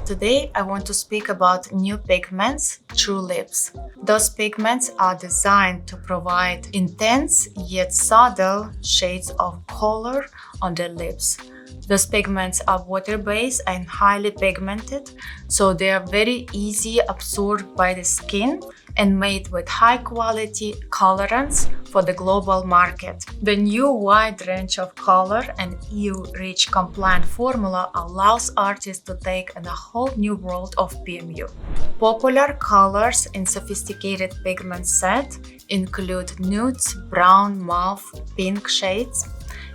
Today, I want to speak about new pigments, True Lips. Those pigments are designed to provide intense yet subtle shades of color on the lips. Those pigments are water-based and highly pigmented, so they are very easy absorbed by the skin and made with high-quality colorants for the global market. The new wide range of color and EU-REACH compliant formula allows artists to take on a whole new world of PMU. Popular colors in sophisticated pigment set include nudes, brown, mauve, pink shades.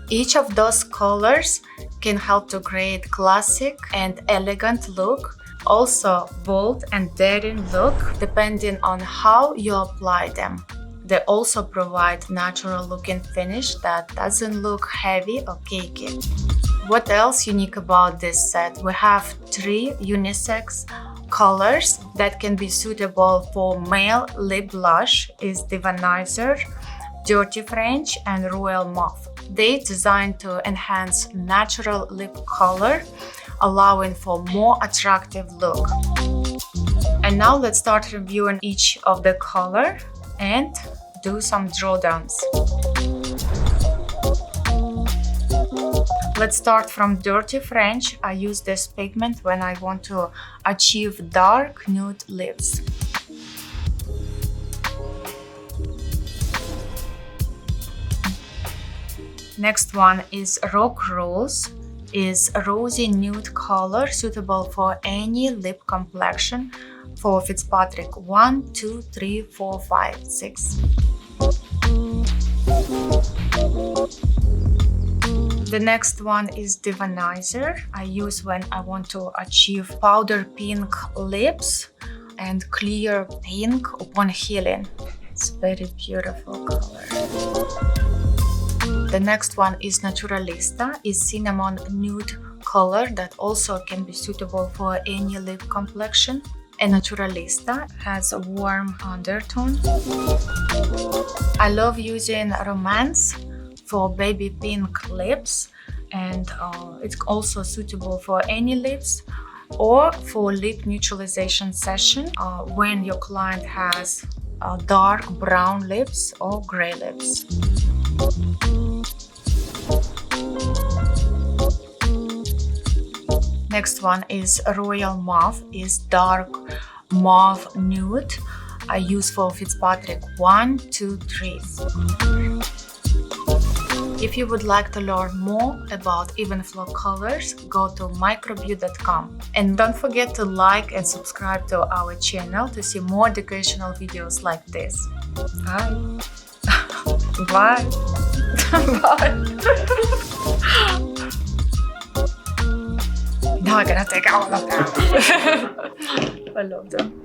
Each of those colors can help to create classic and elegant look, also bold and daring look, depending on how you apply them. They also provide natural looking finish that doesn't look heavy or cakey. What else unique about this set? We have 3 unisex colors that can be suitable for male lip blush is Divanizer, Dirty French and Royal Mauve. They designed to enhance natural lip color, allowing for more attractive look. And now let's start reviewing each of the color and do some drawdowns. Let's start from Dirty French. I use this pigment when I want to achieve dark nude lips. Next one is Rock Rose. Is a rosy nude color suitable for any lip complexion for Fitzpatrick 1, 2, 3, 4, 5, 6. The next one is Divanizer. I use when I want to achieve powder pink lips and clear pink upon healing. It's very beautiful color. The next one is Naturalista, is cinnamon nude color that also can be suitable for any lip complexion. And Naturalista has a warm undertone. I love using Romance for baby pink lips, and it's also suitable for any lips or for lip neutralization session when your client has dark brown lips or gray lips. Next one is Royal Mauve, is dark mauve nude. I use for Fitzpatrick 1, 2, 3. If you would like to learn more about Evenflo colors, go to microbio.com. And don't forget to like and subscribe to our channel to see more educational videos like this. Bye! Bye! Bye! Now I'm gonna take all of them. I love them.